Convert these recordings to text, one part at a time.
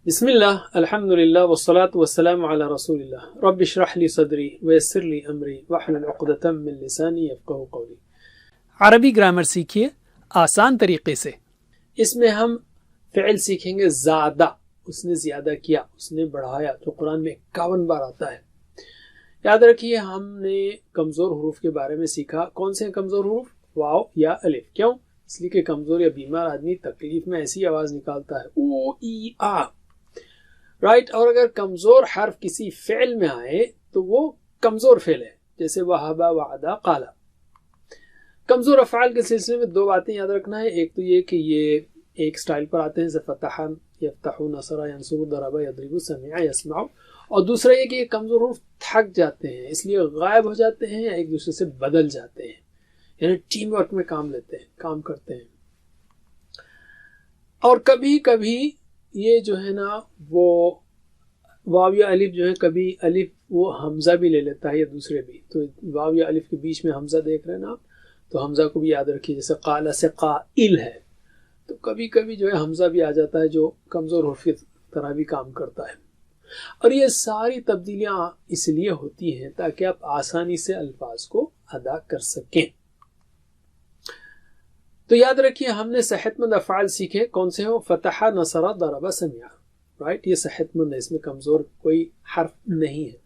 بسم اللہ الحمد للہ والصلاة والسلام علی رسول اللہ رب اشرح لی صدری ویسر لی امری واحلل عقدۃ من لسانی یفقہوا قولی۔ عربی گرامر سیکھیے آسان طریقے سے۔ اس میں ہم فعل سیکھیں گے زیادہ، اس نے زیادہ کیا، اس نے بڑھایا، جو قرآن میں 51 بار آتا ہے۔ یاد رکھیے ہم نے کمزور حروف کے بارے میں سیکھا۔ کون سے کمزور حروف؟ واو یا الف۔ کیوں؟ اس لیے کہ کمزور یا بیمار آدمی تکلیف میں ایسی آواز نکالتا ہے او ای آ، رائٹ۔ اور اگر کمزور حرف کسی فعل میں آئے تو وہ کمزور فعل ہے، جیسے وہبا، وعدہ، قالا۔ کمزور افعال کے سلسلے میں دو باتیں یاد رکھنا ہے۔ ایک تو یہ کہ یہ ایک سٹائل پر آتے ہیں، جیسے فتح، یفتح، نصر، ینصر، ضرب، یضرب، سمع، یسمع۔ اور دوسرا یہ کہ یہ کمزور حروف تھک جاتے ہیں، اس لیے غائب ہو جاتے ہیں، ایک دوسرے سے بدل جاتے ہیں، یعنی ٹیم ورک میں کام لیتے ہیں، کام کرتے ہیں۔ اور کبھی کبھی یہ جو ہے نا وہ واو یا الف جو ہے، کبھی الف وہ حمزہ بھی لے لیتا ہے یا دوسرے بھی، تو واو یا الف کے بیچ میں حمزہ دیکھ رہے ہیں نا آپ، تو حمزہ کو بھی یاد رکھیے۔ جیسے قال سے قائل ہے، تو کبھی کبھی جو ہے حمزہ بھی آ جاتا ہے، جو کمزور حرف کی طرح بھی کام کرتا ہے۔ اور یہ ساری تبدیلیاں اس لیے ہوتی ہیں تاکہ آپ آسانی سے الفاظ کو ادا کر سکیں۔ تو یاد رکھیے ہم نے صحت مند افعال سیکھے، کون سے ہو؟ فتح، نصر، ضرب، سمع، رائٹ۔ یہ صحت مند ہے، اس میں کمزور کوئی حرف نہیں ہے۔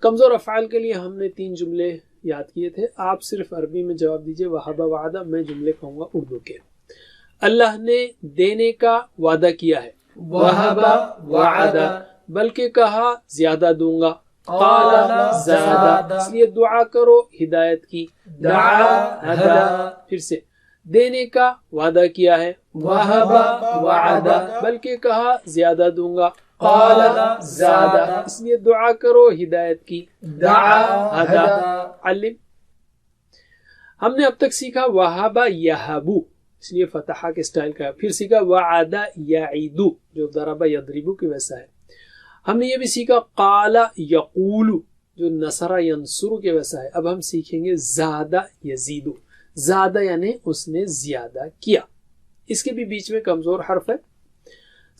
کمزور افعال کے لیے ہم نے 3 جملے یاد کیے تھے، آپ صرف عربی میں جواب دیجئے وہبا، وعدہ، میں جملے کہوں گا اردو کے۔ اللہ نے دینے کا وعدہ کیا ہے، وہبا، وعدہ، بلکہ کہا زیادہ دوں گا، قال زیادہ، اس لیے دعا کرو ہدایت کی، دعا ہدا۔ پھر سے دینے کا وعدہ کیا ہے، وہبا، وعدہ، بلکہ کہا زیادہ دوں گا، قال زیادہ، اس لیے دعا کرو ہدایت کی، دعا ہدا۔ علم۔ ہم نے اب تک سیکھا وہبا یہبو، اس لیے فتحہ کے سٹائل کا ہے۔ پھر سیکھا وعدہ یعیدو، جو ضرب یضربو کی ویسا ہے۔ ہم نے یہ بھی سیکھا قال یقول، جو نصر ینصر کے ویسا ہے۔ اب ہم سیکھیں گے زادہ یزیدو، زیادہ یعنی اس نے زیادہ کیا، اس کے بھی بیچ میں کمزور حرف ہے۔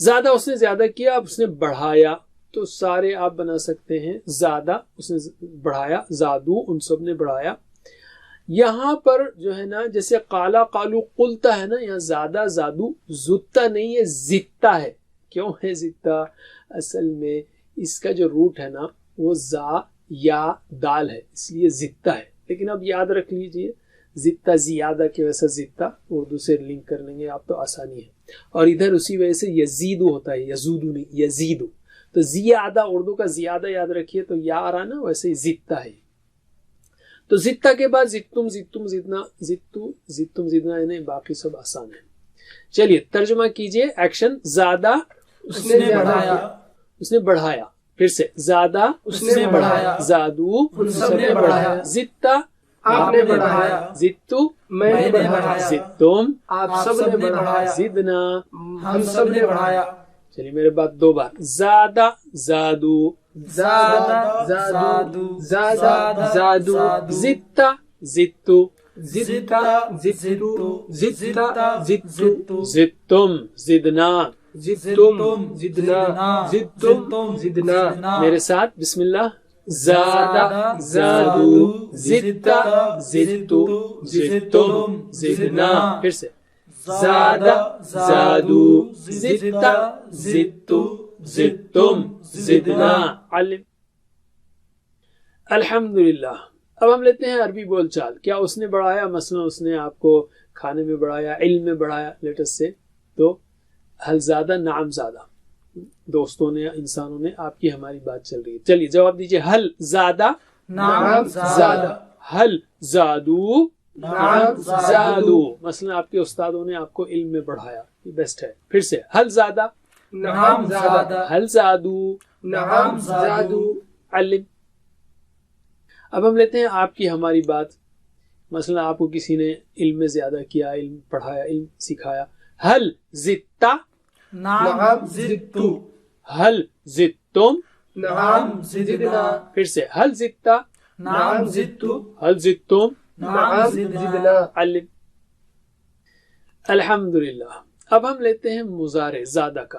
زیادہ اس نے زیادہ کیا، اب اس نے بڑھایا، تو سارے آپ بنا سکتے ہیں زیادہ اس نے بڑھایا، زادو ان سب نے بڑھایا۔ یہاں پر جو ہے نا جیسے قالا، قالو، قلتا ہے نا، یہاں زیادہ، زادو، زتا نہیں ہے، زتا ہے۔ کیوں ہے زتا؟ اصل میں اس کا جو روٹ ہے نا وہ زا یا دال ہے، اس لیے زتا ہے۔ لیکن اب یاد رکھ لیجئے زتا زیادہ کی وجہ سے زتا اردو سے لنک کر لیں گے آپ تو آسانی ہے۔ اور ادھر اسی وجہ سے یزیدو ہوتا ہے، یزودو نہیں، یزیدو۔ تو زیادہ اردو کا زیادہ یاد رکھیے، تو یا آ رہا نا، ویسے ہی زتا ہے۔ تو زتا کے بعد زتم، زتم، زدنا، زتو، زتم، زدنا، یعنی باقی سب آسان ہے۔ چلیے ترجمہ کیجئے، ایکشن۔ زیادہ اس نے بڑھایا، اس نے بڑھایا۔ پھر سے زیادہ اس نے بڑھایا، زادو ان سب نے بڑھایا، زتا آپ نے بڑھایا، زدتو میں نے بڑھایا، زدتم آپ سب نے بڑھایا، زدنا ہم سب نے بڑھایا۔ چلیے میرے بعد 2 بار، زادہ، زادو، زادہ، زادو، زادہ، زادو، زدتا، زدتو، زدتا، زدتو، زدتا، زدتو، زدتم، زدنا، زدتم، زدنا، زدتم، زدنا۔ میرے ساتھ بسم اللہ۔ زادہ، زادو، زدتا، زدتو، زدتم، زدنا۔ پھر سے زادہ، زادو، زدتا، زدتو، زدتم، زدنا۔ علم۔ الحمدللہ۔ اب ہم لیتے ہیں عربی بول چال۔ کیا اس نے بڑھایا؟ مثلا اس نے آپ کو کھانے میں بڑھایا، علم میں بڑھایا، لیٹس سے تو حل زادہ، نعم زادہ۔ دوستوں نے، انسانوں نے، آپ کی ہماری بات چل رہی ہے۔ چلیے جواب دیجئے، حل زادہ، نعم زادہ، حل زادو، نعم زادو۔ مثلا آپ کے استادوں نے آپ کو علم میں بڑھایا، یہ بیسٹ ہے۔ پھر سے حل زادہ، نعم زادہ، حل زادو، نعم زادو۔ علم۔ اب ہم لیتے ہیں آپ کی ہماری بات۔ مثلا آپ کو کسی نے علم میں زیادہ کیا، علم پڑھایا، علم سکھایا۔ حل زدتا، نعم زدتو، حل زدتم، نعم زدنا، پھر سے حل زدتا، نعم زدتو، حل زدتم، نعم زدنا۔ علم۔ الحمدللہ۔ اب ہم لیتے ہیں مضارع زادہ کا۔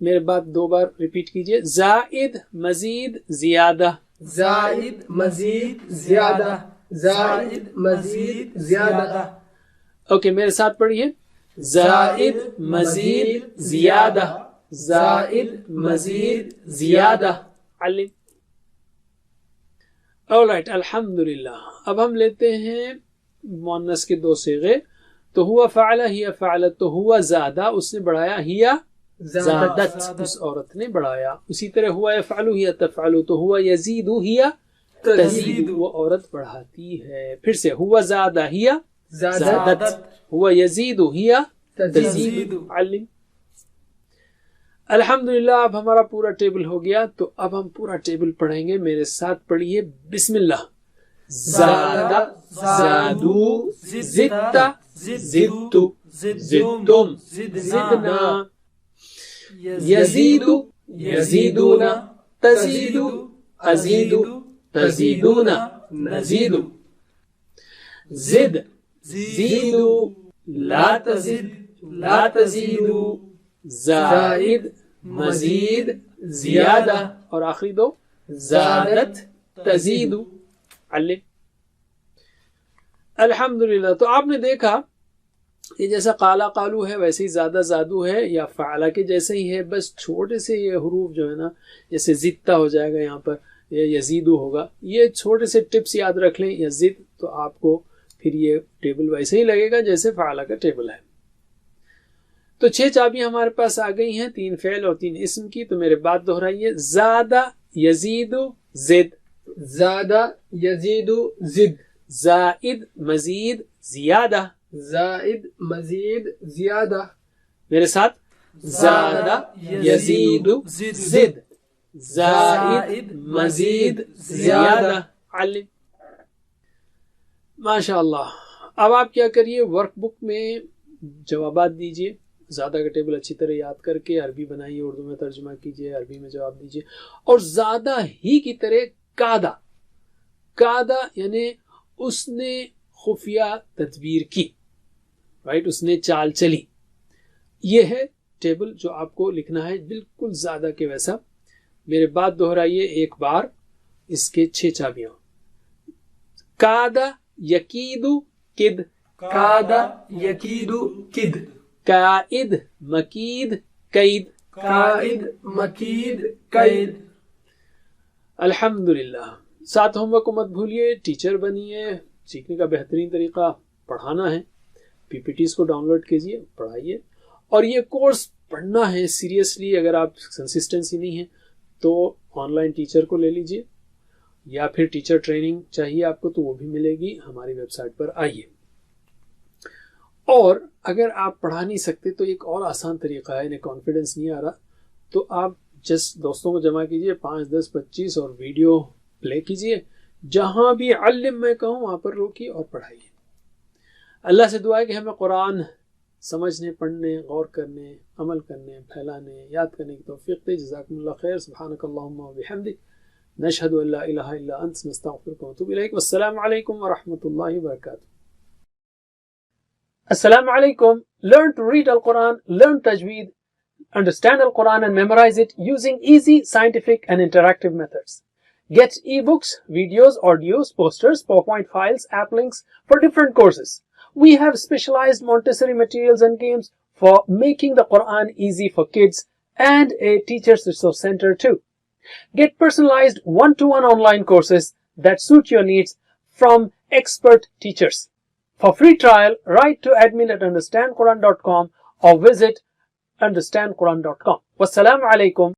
میرے بعد 2 بار ریپیٹ کیجئے. زائد مزید زیادہ. زائد مزید زیادہ. زائد مزید زیادہ. اوکے میرے ساتھ پڑھیے. زائد مزید زیادہ. زائد مزید زیادہ. علم. alright الحمدللہ. اب ہم لیتے ہیں مؤنث کے 2 صیغے. تو ہوا فعل ہی فعلت. تو ہوا زادہ اس نے بڑھایا. ہی زادت اس عورت نے بڑھایا. اسی طرح ہوا یفعل ہی تفعل. تو ہوا یزید ہی تزید وہ عورت بڑھاتی ہے. پھر سے ہوا زادہ ہی زادت. ہوا یزید ہی تزید. علم. الحمدللہ. اب ہمارا پورا ٹیبل ہو گیا. تو اب ہم پورا ٹیبل پڑھیں گے. میرے ساتھ پڑھیے. بسم اللہ. زادہ زادو زدت زدت زدتم زدنا یزید یزیدون تزید ازید تزیدون نزید زد زیدو لا تزد لا تزیدو زائد مزید زیادہ. اور آخری 2 زادت تزید. علم. الحمدللہ. تو آپ نے دیکھا یہ جیسا قالا قالو ہے ویسے ہی زادہ زادو ہے یا فعلا کے جیسے ہی ہے. بس چھوٹے سے یہ حروف جو ہے نا جیسے زدتا ہو جائے گا یہاں پر یا یزیدو ہوگا. یہ چھوٹے سے ٹپس یاد رکھ لیں. یزید تو آپ کو پھر یہ ٹیبل ویسے ہی لگے گا جیسے فعلا کا ٹیبل ہے. تو 6 چابیاں ہمارے پاس آ گئی ہیں. 3 فعل اور 3 اسم کی. تو میرے بات دہرائیے. زادہ یزید زد. زادہ یزید زد. زائد مزید زیادہ. زائد مزید زیادہ. میرے ساتھ. زادہ یزید زد. زائد مزید زیادہ. علم. ماشاء اللہ. اب آپ کیا کریے ورک بک میں جوابات دیجئے. زیادہ کا ٹیبل اچھی طرح یاد کر کے عربی بنائیے. اردو میں ترجمہ کیجئے. عربی میں جواب دیجئے. اور زیادہ ہی کی طرح قادہ. قادہ یعنی اس نے خفیہ تدبیر کی. رائٹ. اس نے چال چلی. یہ ہے ٹیبل جو آپ کو لکھنا ہے بالکل زیادہ کے ویسا. میرے بات دہرائیے ایک بار. اس کے 6 چابیاں. قادہ یکیدو کد. قادہ یکید کد. قائد مکید قید. قائد مکید قید. الحمدللہ. 7 ہوم ورک کو مت بھولیے. ٹیچر بنیے. سیکھنے کا بہترین طریقہ پڑھانا ہے. پی پی ٹیز کو ڈاؤن لوڈ کیجیے. پڑھائیے. اور یہ کورس پڑھنا ہے سیریسلی. اگر آپ کنسسٹنسی نہیں ہے تو آن لائن ٹیچر کو لے لیجیے یا پھر ٹیچر ٹریننگ چاہیے آپ کو تو وہ بھی ملے گی. ہماری ویب سائٹ پر آئیے. اور اگر آپ پڑھا نہیں سکتے تو ایک اور آسان طریقہ ہے. انہیں کانفیڈنس نہیں آ رہا تو آپ جسٹ دوستوں کو جمع کیجیے 5 10 25 اور ویڈیو پلے کیجیے. جہاں بھی علم میں کہوں وہاں پر روکیے اور پڑھائیے. اللہ سے دعا ہے کہ ہمیں قرآن سمجھنے پڑھنے غور کرنے عمل کرنے پھیلانے یاد کرنے کی توفیق دے. جزاکم اللہ خیر. سبحانک اللہم و بحمدک نشہد ان لا الہ الا انت نستغفرک و نتوب الیک. والسلام علیکم ورحمۃ اللہ وبرکاتہ. Assalamu alaikum. Learn to read Al-Quran, learn tajweed, understand Al-Quran and memorize it using easy, scientific and interactive methods. Get ebooks, videos, audios, posters, PowerPoint files, app links for different courses. We have specialized Montessori materials and games for making the Quran easy for kids and a teacher's resource center too. Get personalized one-to-one online courses that suit your needs from expert teachers. For free trial, write to admin@understandquran.com or visit understandquran.com. Wassalamu alaikum.